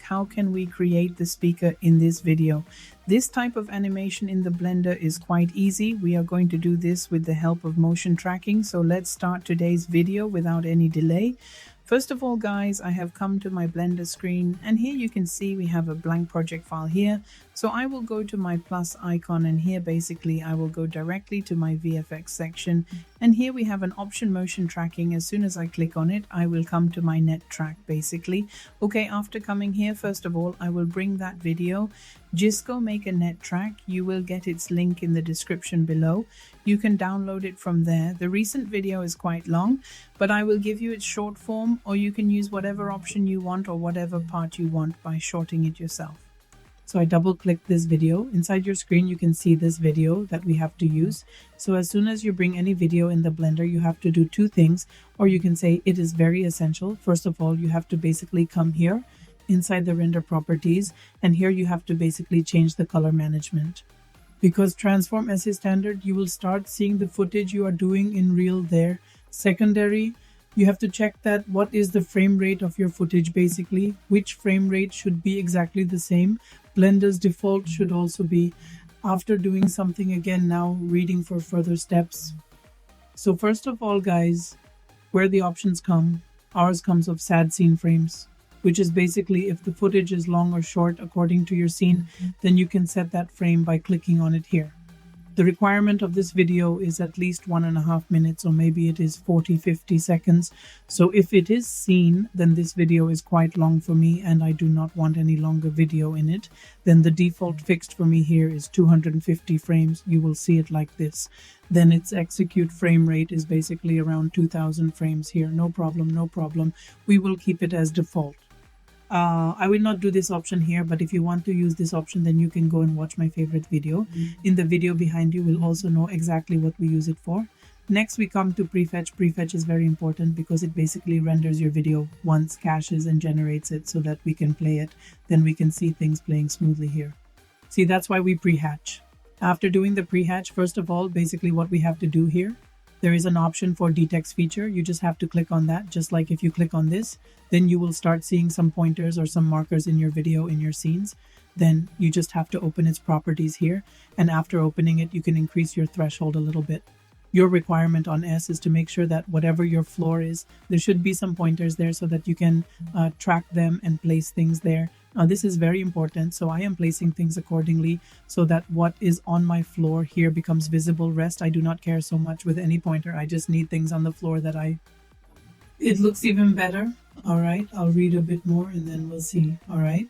how can we create the speaker in this video? This type of animation in the Blender is quite easy. We are going to do this with the help of motion tracking. So let's start today's video without any delay. First of all, guys, I have come to my Blender screen, and here you can see we have a blank project file here. So I will go to my plus icon, and here basically I will go directly to my VFX section, and here we have an option motion tracking. As soon as I click on it, I will come to my net track basically. Okay, after coming here, first of all, I will bring that video. Just go make a net track. You will get its link in the description below. You can download it from there. The recent video is quite long, but I will give you its short form, or you can use whatever option you want or whatever part you want by shorting it yourself. So I double click this video. Inside your screen, you can see this video that we have to use. So as soon as you bring any video in the Blender, you have to do two things, or you can say it is very essential. First of all, you have to basically come here inside the render properties, and here you have to basically change the color management. Because transform as is standard, you will start seeing the footage you are doing in real there. Secondary, you have to check that what is the frame rate of your footage basically, which frame rate should be exactly the same. Blender's default should also be. After doing something again, now reading for further steps. So first of all, guys, where the options come, ours comes of sad scene frames, which is basically if the footage is long or short according to your scene, then you can set that frame by clicking on it here. The requirement of this video is at least 1.5 minutes, or maybe it is 40-50 seconds. So if it is scene, then this video is quite long for me and I do not want any longer video in it. Then the default fixed for me here is 250 frames. You will see it like this. Then its execute frame rate is basically around 2000 frames here. No problem, no problem. We will keep it as default. I will not do this option here, but if you want to use this option, then you can go and watch my favorite video. In the video behind you will also know exactly what we use it for. Next, we come to prefetch. Prefetch is very important because it basically renders your video once, caches and generates it so that we can play it. Then we can see things playing smoothly here. See, that's why we pre-hatch. After doing the pre-hatch, first of all, basically what we have to do here, there is an option for detext feature. You just have to click on that. Just like if you click on this, then you will start seeing some pointers or some markers in your video, in your scenes. Then you just have to open its properties here. And after opening it, you can increase your threshold a little bit. Your requirement on S is to make sure that whatever your floor is, there should be some pointers there so that you can track them and place things there. Now this is very important, so I am placing things accordingly so that what is on my floor here becomes visible. Rest, I do not care so much with any pointer. I just need things on the floor that it looks even better. All right, I'll read a bit more and then we'll see. All right.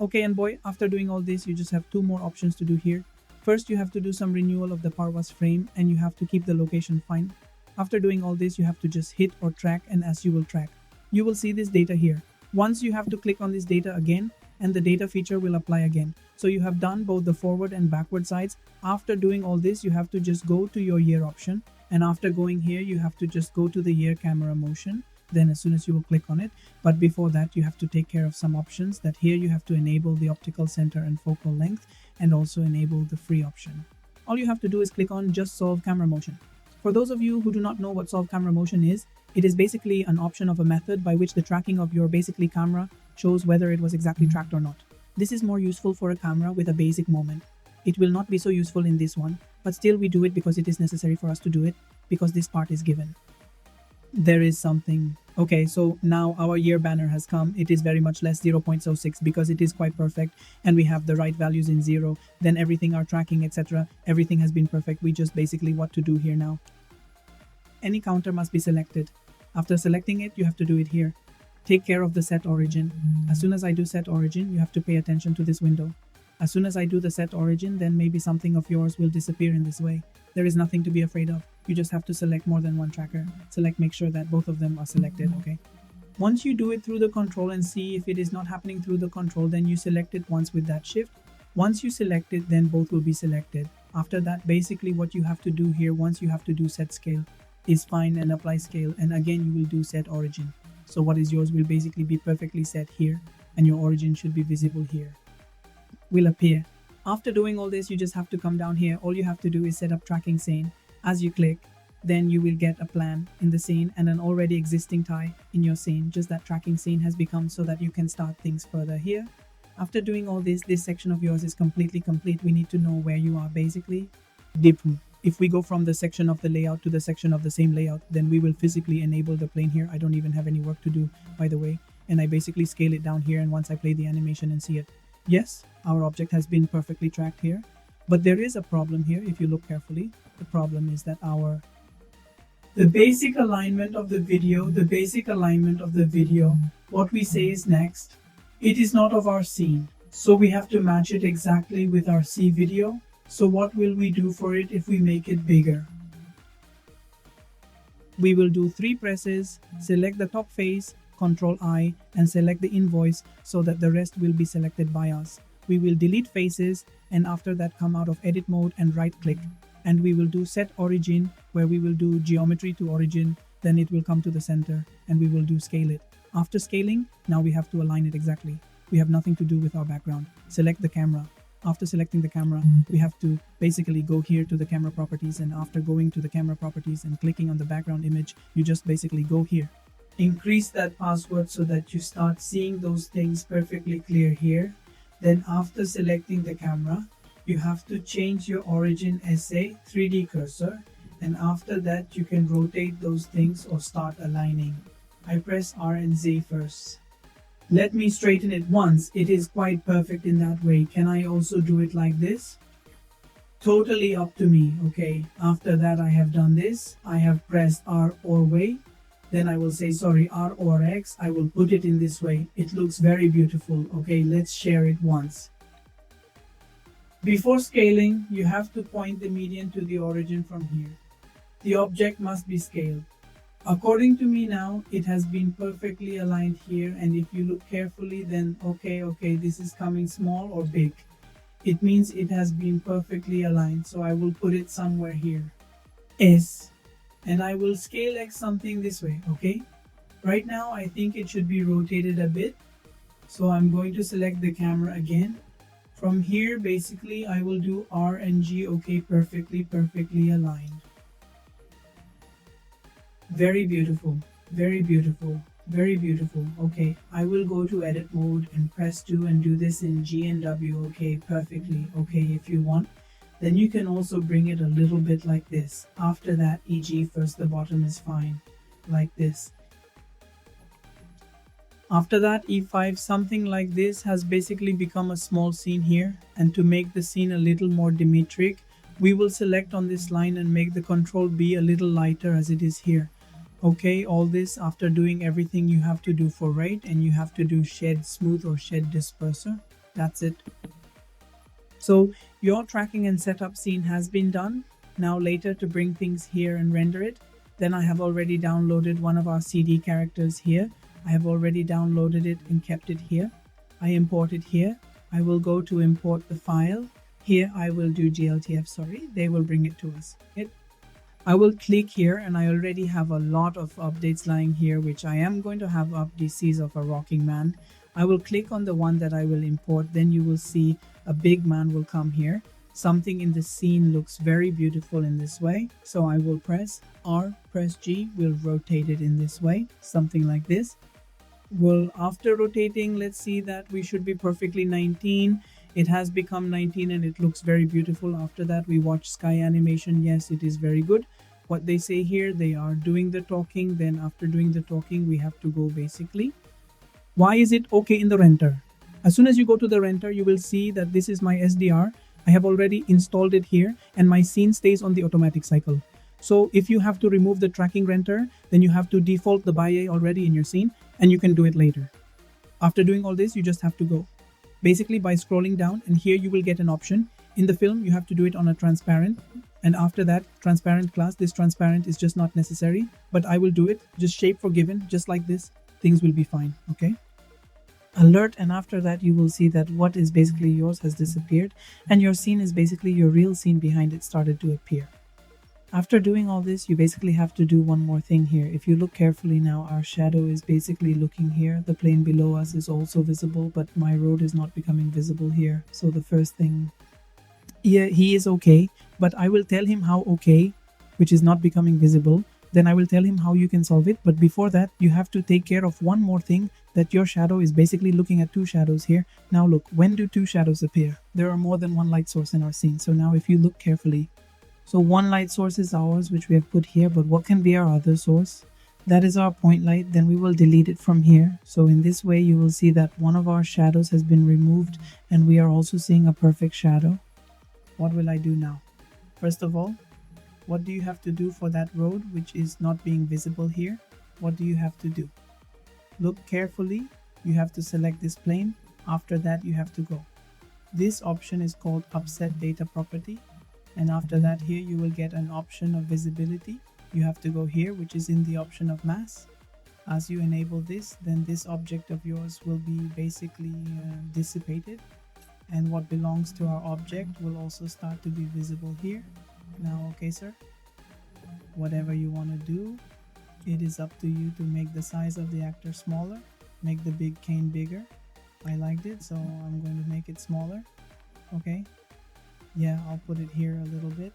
Okay, and boy, after doing all this, you just have two more options to do here. First, you have to do some renewal of the Parvas frame and you have to keep the location fine. After doing all this, you have to just hit or track, and as you will track, you will see this data here. Once you have to click on this data again, and the data feature will apply again. So you have done both the forward and backward sides. After doing all this, you have to just go to your year option. And after going here, you have to just go to the year camera motion. Then as soon as you will click on it. But before that, you have to take care of some options that here you have to enable the optical center and focal length, and also enable the free option. All you have to do is click on just solve camera motion. For those of you who do not know what solve camera motion is, it is basically an option of a method by which the tracking of your basically camera shows whether it was exactly tracked or not. This is more useful for a camera with a basic moment. It will not be so useful in this one, but still we do it because it is necessary for us to do it, because this part is given. There is something. Okay, so now our year banner has come. It is very much less 0.06 because it is quite perfect and we have the right values in 0. Then everything, our tracking, etc. Everything has been perfect. We just basically what to do here now. Any counter must be selected. After selecting it, you have to do it here. Take care of the set origin. As soon as I do set origin, you have to pay attention to this window. As soon as I do the set origin, then maybe something of yours will disappear in this way. There is nothing to be afraid of. You just have to select more than one tracker. Select, make sure that both of them are selected, okay? Once you do it through the control and see if it is not happening through the control, then you select it once with that shift. Once you select it, then both will be selected. After that, basically what you have to do here, once you have to do set scale, is find and apply scale, and again you will do set origin. So what is yours will basically be perfectly set here, and your origin should be visible here. Will appear. After doing all this, you just have to come down here. All you have to do is set up tracking scene. As you click, then you will get a plan in the scene and an already existing tie in your scene. Just that tracking scene has become so that you can start things further here. After doing all this section of yours is completely complete. We need to know where you are basically. If we go from the section of the layout to the section of the same layout, then we will physically enable the plane here. I don't even have any work to do, by the way. And I basically scale it down here, and once I play the animation and see it, yes, our object has been perfectly tracked here. But there is a problem here if you look carefully. The problem is that the basic alignment of the video, what we say is next, it is not of our scene. So we have to match it exactly with our C video. So what will we do for it if we make it bigger? We will do 3 presses, select the top face, Ctrl I, and select the invoice so that the rest will be selected by us. We will delete faces, and after that come out of edit mode and right click. And we will do set origin, where we will do geometry to origin, then it will come to the center, and we will do scale it. After scaling, now we have to align it exactly. We have nothing to do with our background. Select the camera. After selecting the camera, we have to basically go here to the camera properties, and after going to the camera properties and clicking on the background image, you just basically go here. Increase that password so that you start seeing those things perfectly clear here. Then after selecting the camera, you have to change your origin as a 3D cursor, and after that you can rotate those things or start aligning. I press R and Z first. Let me straighten it once. It is quite perfect in that way. Can I also do it like this? Totally up to me. Okay, after that I have done this. I have pressed R or way. Then I will say R or X. I will put it in this way. It looks very beautiful. Okay, let's share it once. Before scaling, you have to point the median to the origin from here. The object must be scaled. According to me now, it has been perfectly aligned here, and if you look carefully, then okay, this is coming small or big. It means it has been perfectly aligned, so I will put it somewhere here. S. And I will scale X something this way, okay? Right now, I think it should be rotated a bit. So I'm going to select the camera again. From here, basically, I will do R and G, okay, perfectly aligned. Very beautiful, very beautiful, very beautiful. Okay, I will go to edit mode and press 2 and do this in G and W, okay, perfectly. Okay, if you want, then you can also bring it a little bit like this. After that, e.g. first the bottom is fine, like this. After that, E5, something like this has basically become a small scene here. And to make the scene a little more Dimetric, we will select on this line and make the control B a little lighter as it is here. Okay, all this after doing everything you have to do for right, and you have to do shed smooth or shed disperser. That's it. So your tracking and setup scene has been done. Now later to bring things here and render it, then I have already downloaded one of our CD characters here. I have already downloaded it and kept it here. I import it here. I will go to import the file. Here I will do GLTF, they will bring it to us. I will click here, and I already have a lot of updates lying here, which I am going to have up DCs of a rocking man. I will click on the one that I will import, then you will see a big man will come here. Something in the scene looks very beautiful in this way. So I will press R, press G, will rotate it in this way, something like this. Well, after rotating, let's see that we should be perfectly 19. It has become 19 and it looks very beautiful. After that, we watch sky animation. Yes, it is very good. What they say here, they are doing the talking. Then after doing the talking, we have to go basically. Why is it okay in the renter? As soon as you go to the renter, you will see that this is my SDR. I have already installed it here, and my scene stays on the automatic cycle. So if you have to remove the tracking renter, then you have to default the BIA already in your scene, and you can do it later. After doing all this, you just have to go. Basically by scrolling down, and here you will get an option. In the film, you have to do it on a transparent, and after that, transparent class. This transparent is just not necessary, but I will do it. Just shape forgiven, just like this. Things will be fine, okay? Alert, and after that you will see that what is basically yours has disappeared, and your scene is basically your real scene behind it started to appear. After doing all this, you basically have to do one more thing here. If you look carefully now, our shadow is basically looking here. The plane below us is also visible, but my road is not becoming visible here. So the first thing, yeah, he is okay, but I will tell him how okay. which is not becoming visible, then I will tell him how you can solve it. But before that, you have to take care of one more thing, that your shadow is basically looking at two shadows here. Now look, when do two shadows appear? There are more than one light source in our scene. So now if you look carefully, so one light source is ours, which we have put here, but what can be our other source? That is our point light. Then we will delete it from here. So in this way, you will see that one of our shadows has been removed, and we are also seeing a perfect shadow. What will I do now? First of all, what do you have to do for that road which is not being visible here? What do you have to do? Look carefully. You have to select this plane. After that, you have to go. This option is called Upset Data Property. And after that, here you will get an option of visibility. You have to go here, which is in the option of mass. As you enable this, then this object of yours will be basically dissipated. And what belongs to our object will also start to be visible here. Now, okay, sir, whatever you want to do, it is up to you to make the size of the actor smaller, make the big cane bigger. I liked it, so I'm going to make it smaller. Okay, yeah, I'll put it here a little bit.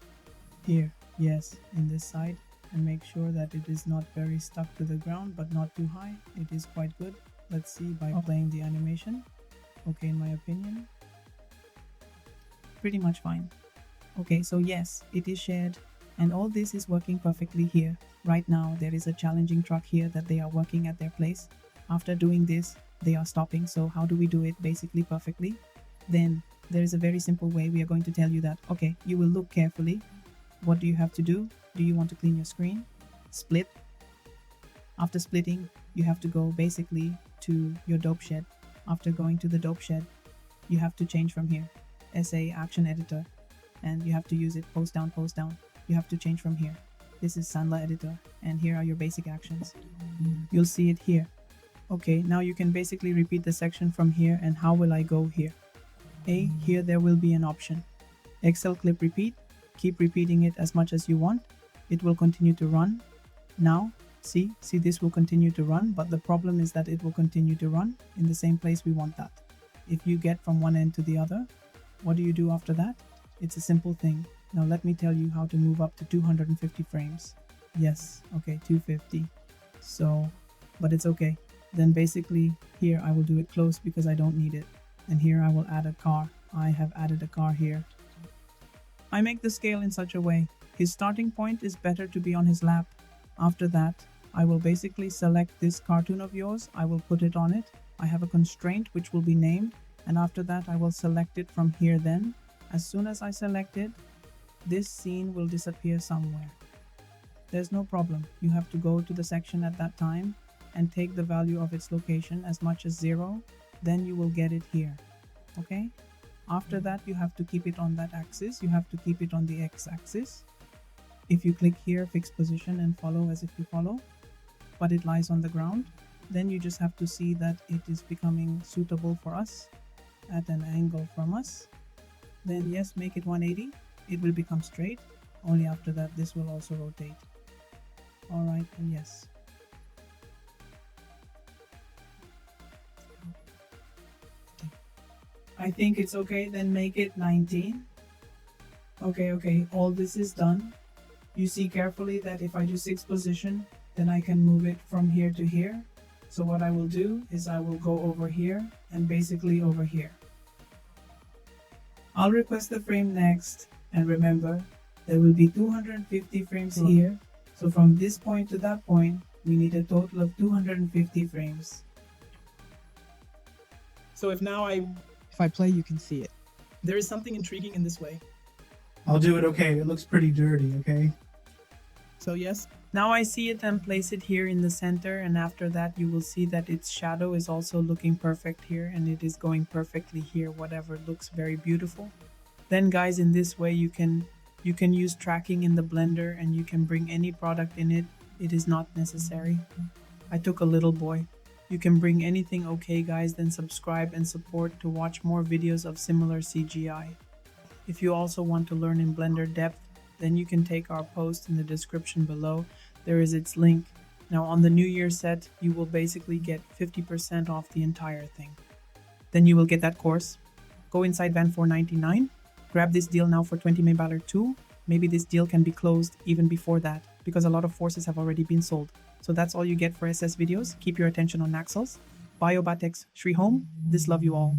Here, yes, in this side, and make sure that it is not very stuck to the ground, but not too high. It is quite good. Let's see by playing the animation. Okay, in my opinion, pretty much fine. Okay, so yes, it is shared, and all this is working perfectly here. Right now, there is a challenging truck here that they are working at their place. After doing this, they are stopping. So how do we do it basically perfectly? Then there is a very simple way. We are going to tell you that, okay, you will look carefully. What do you have to do? Do you want to clean your screen? Split. After splitting, you have to go basically to your dope shed. After going to the dope shed, you have to change from here. SA Action Editor. And you have to use it post down. You have to change from here. This is Sandler Editor, and here are your basic actions. You'll see it here. Okay, now you can basically repeat the section from here. And how will I go here? Here there will be an option. Excel clip repeat. Keep repeating it as much as you want. It will continue to run. Now, see this will continue to run, but the problem is that it will continue to run in the same place we want that. If you get from one end to the other, what do you do after that? It's a simple thing. Now let me tell you how to move up to 250 frames. Yes, okay, 250. So, but it's okay. Then basically here I will do it close because I don't need it. And here I will add a car. I have added a car here. I make the scale in such a way. His starting point is better to be on his lap. After that, I will basically select this cartoon of yours. I will put it on it. I have a constraint which will be named. And after that, I will select it from here then. As soon as I select it, this scene will disappear somewhere. There's no problem. You have to go to the section at that time and take the value of its location as much as 0. Then you will get it here. Okay? After that, you have to keep it on that axis. You have to keep it on the x-axis. If you click here, fix position and follow as if you follow, but it lies on the ground, then you just have to see that it is becoming suitable for us at an angle from us. Then yes, make it 180. It will become straight. Only after that, this will also rotate. All right, and yes. I think it's okay, then make it 19. Okay, all this is done. You see carefully that if I do 6 position, then I can move it from here to here. So what I will do is I will go over here and basically over here. I'll request the frame next, and remember, there will be 250 frames here. So from this point to that point, we need a total of 250 frames. So if I play, you can see it. There is something intriguing in this way. I'll do it, okay? It looks pretty dirty, okay? So yes, Now I see it and place it here in the center, and after that you will see that its shadow is also looking perfect here, and it is going perfectly here, whatever looks very beautiful. Then guys, in this way you can use tracking in the blender and you can bring any product in it. It is not necessary. I took a little boy. You can bring anything. Okay guys, then subscribe and support to watch more videos of similar CGI. If you also want to learn in Blender depth, then you can take our post in the description below. There is its link. Now on the New Year set, you will basically get 50% off the entire thing. Then you will get that course. Go inside Van for $99. Grab this deal now for $20 $2. maybe this deal can be closed even before that, because a lot of forces have already been sold. So that's all you get for SS videos. Keep your attention on Naxos. Biobatex, Shri Home, this love you all.